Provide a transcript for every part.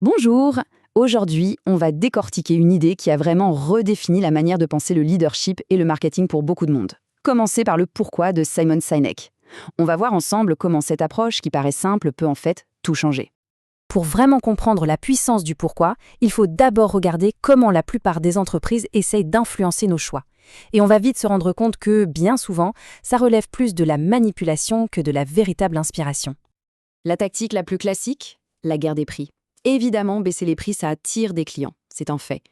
Bonjour. Aujourd'hui, on va décortiquer une idée qui a vraiment redéfini la manière de penser le leadership et le marketing pour beaucoup de monde. Commencer par le pourquoi de Simon Sinek. On va voir ensemble comment cette approche, qui paraît simple, peut en fait tout changer. Pour vraiment comprendre la puissance du pourquoi, il faut d'abord regarder comment la plupart des entreprises essayent d'influencer nos choix. Et on va vite se rendre compte que, bien souvent, ça relève plus de la manipulation que de la véritable inspiration. La tactique la plus classique, la guerre des prix. Évidemment, baisser les prix, ça attire des clients, c'est un fait.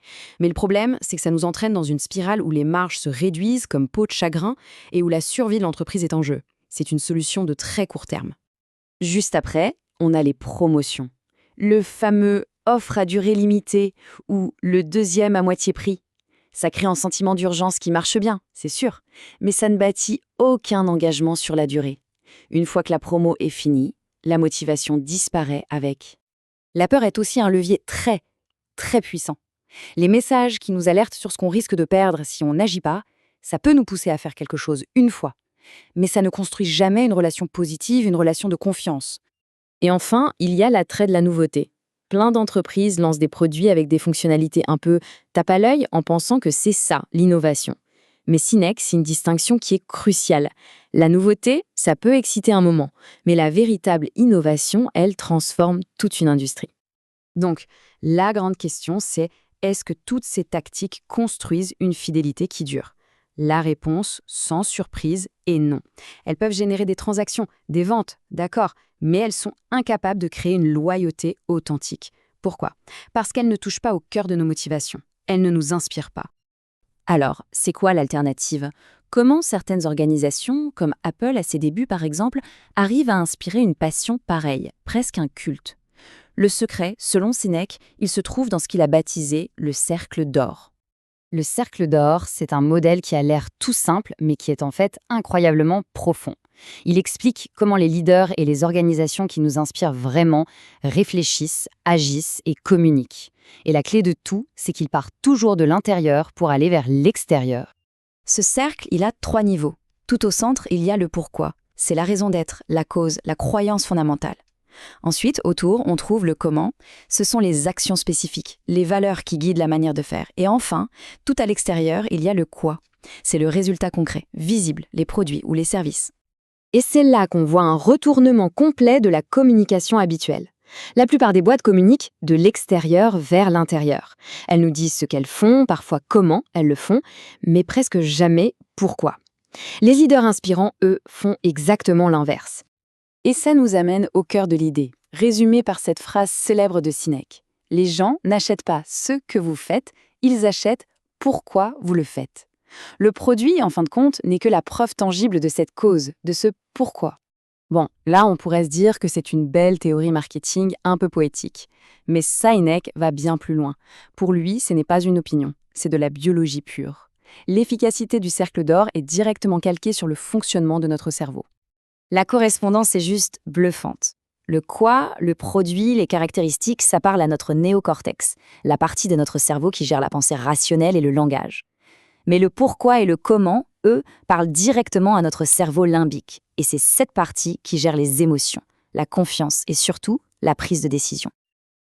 Mais le problème, c'est que ça nous entraîne dans une spirale où les marges se réduisent comme peau de chagrin et où la survie de l'entreprise est en jeu. C'est une solution de très court terme. Juste après, on a les promotions. Le fameux offre à durée limitée ou le deuxième à moitié prix. Ça crée un sentiment d'urgence qui marche bien, c'est sûr, mais ça ne bâtit aucun engagement sur la durée. Une fois que la promo est finie, la motivation disparaît avec. La peur est aussi un levier très, très puissant. Les messages qui nous alertent sur ce qu'on risque de perdre si on n'agit pas, ça peut nous pousser à faire quelque chose une fois. Mais ça ne construit jamais une relation positive, une relation de confiance. Et enfin, il y a l'attrait de la nouveauté. Plein d'entreprises lancent des produits avec des fonctionnalités un peu tape à l'œil en pensant que c'est ça, l'innovation. Mais Sinek, c'est une distinction qui est cruciale. La nouveauté, ça peut exciter un moment, mais la véritable innovation, elle transforme toute une industrie. Donc, la grande question, c'est est-ce que toutes ces tactiques construisent une fidélité qui dure? La réponse, sans surprise, est non. Elles peuvent générer des transactions, des ventes, d'accord, mais elles sont incapables de créer une loyauté authentique. Pourquoi? Parce qu'elles ne touchent pas au cœur de nos motivations. Elles ne nous inspirent pas. Alors, c'est quoi l'alternative? Comment certaines organisations, comme Apple à ses débuts par exemple, arrivent à inspirer une passion pareille, presque un culte? Le secret, selon Sinek, il se trouve dans ce qu'il a baptisé le cercle d'or. Le cercle d'or, c'est un modèle qui a l'air tout simple, mais qui est en fait incroyablement profond. Il explique comment les leaders et les organisations qui nous inspirent vraiment réfléchissent, agissent et communiquent. Et la clé de tout, c'est qu'il part toujours de l'intérieur pour aller vers l'extérieur. Ce cercle, il a 3 niveaux. Tout au centre, il y a le pourquoi. C'est la raison d'être, la cause, la croyance fondamentale. Ensuite, autour, on trouve le comment. Ce sont les actions spécifiques, les valeurs qui guident la manière de faire. Et enfin, tout à l'extérieur, il y a le quoi. C'est le résultat concret, visible, les produits ou les services. Et c'est là qu'on voit un retournement complet de la communication habituelle. La plupart des boîtes communiquent de l'extérieur vers l'intérieur. Elles nous disent ce qu'elles font, parfois comment elles le font, mais presque jamais pourquoi. Les leaders inspirants, eux, font exactement l'inverse. Et ça nous amène au cœur de l'idée, résumée par cette phrase célèbre de Sinek. Les gens n'achètent pas ce que vous faites, ils achètent pourquoi vous le faites. Le produit, en fin de compte, n'est que la preuve tangible de cette cause, de ce pourquoi. Bon, là, on pourrait se dire que c'est une belle théorie marketing un peu poétique. Mais Sinek va bien plus loin. Pour lui, ce n'est pas une opinion, c'est de la biologie pure. L'efficacité du cercle d'or est directement calquée sur le fonctionnement de notre cerveau. La correspondance est juste bluffante. Le quoi, le produit, les caractéristiques, ça parle à notre néocortex, la partie de notre cerveau qui gère la pensée rationnelle et le langage. Mais le pourquoi et le comment, eux, parlent directement à notre cerveau limbique. Et c'est cette partie qui gère les émotions, la confiance et surtout la prise de décision.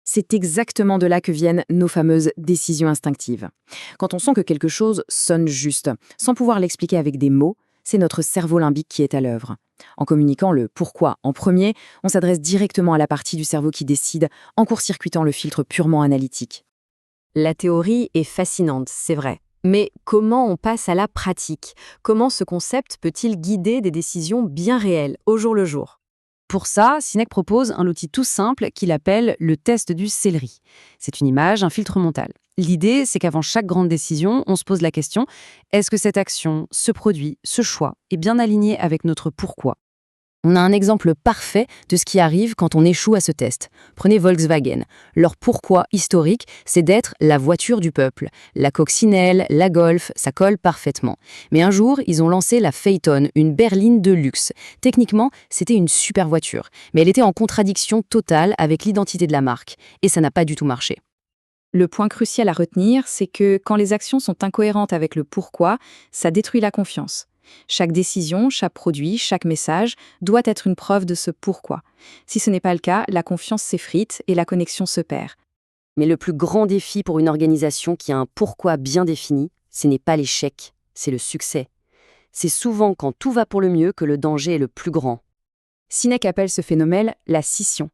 C'est exactement de là que viennent nos fameuses décisions instinctives. Quand on sent que quelque chose sonne juste, sans pouvoir l'expliquer avec des mots, c'est notre cerveau limbique qui est à l'œuvre. En communiquant le pourquoi en premier, on s'adresse directement à la partie du cerveau qui décide, en court-circuitant le filtre purement analytique. La théorie est fascinante, c'est vrai. Mais comment on passe à la pratique? Comment ce concept peut-il guider des décisions bien réelles, au jour le jour? Pour ça, Sinek propose un outil tout simple qu'il appelle le test du céleri. C'est une image, un filtre mental. L'idée, c'est qu'avant chaque grande décision, on se pose la question, est-ce que cette action, ce produit, ce choix est bien aligné avec notre pourquoi? On a un exemple parfait de ce qui arrive quand on échoue à ce test. Prenez Volkswagen. Leur pourquoi historique, c'est d'être la voiture du peuple. La coccinelle, la Golf, ça colle parfaitement. Mais un jour, ils ont lancé la Phaeton, une berline de luxe. Techniquement, c'était une super voiture, mais elle était en contradiction totale avec l'identité de la marque. Et ça n'a pas du tout marché. Le point crucial à retenir, c'est que quand les actions sont incohérentes avec le pourquoi, ça détruit la confiance. Chaque décision, chaque produit, chaque message doit être une preuve de ce pourquoi. Si ce n'est pas le cas, la confiance s'effrite et la connexion se perd. Mais le plus grand défi pour une organisation qui a un pourquoi bien défini, ce n'est pas l'échec, c'est le succès. C'est souvent quand tout va pour le mieux que le danger est le plus grand. Sinek appelle ce phénomène la scission.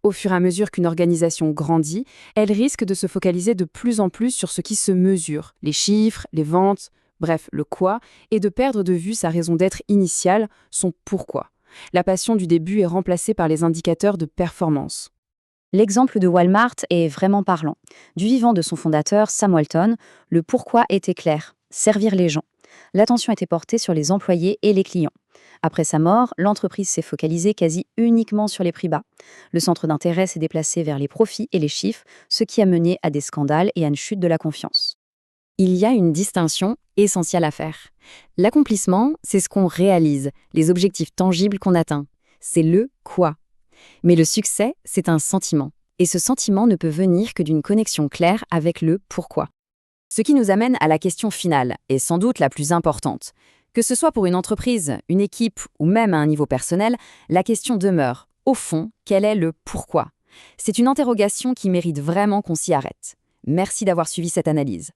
Au fur et à mesure qu'une organisation grandit, elle risque de se focaliser de plus en plus sur ce qui se mesure, les chiffres, les ventes, bref, le quoi, et de perdre de vue sa raison d'être initiale, son pourquoi. La passion du début est remplacée par les indicateurs de performance. L'exemple de Walmart est vraiment parlant. Du vivant de son fondateur, Sam Walton, le pourquoi était clair, servir les gens. L'attention était portée sur les employés et les clients. Après sa mort, l'entreprise s'est focalisée quasi uniquement sur les prix bas. Le centre d'intérêt s'est déplacé vers les profits et les chiffres, ce qui a mené à des scandales et à une chute de la confiance. Il y a une distinction essentielle à faire. L'accomplissement, c'est ce qu'on réalise, les objectifs tangibles qu'on atteint. C'est le quoi. Mais le succès, c'est un sentiment. Et ce sentiment ne peut venir que d'une connexion claire avec le pourquoi. Ce qui nous amène à la question finale, et sans doute la plus importante. Que ce soit pour une entreprise, une équipe ou même à un niveau personnel, la question demeure, au fond, quel est le pourquoi ? C'est une interrogation qui mérite vraiment qu'on s'y arrête. Merci d'avoir suivi cette analyse.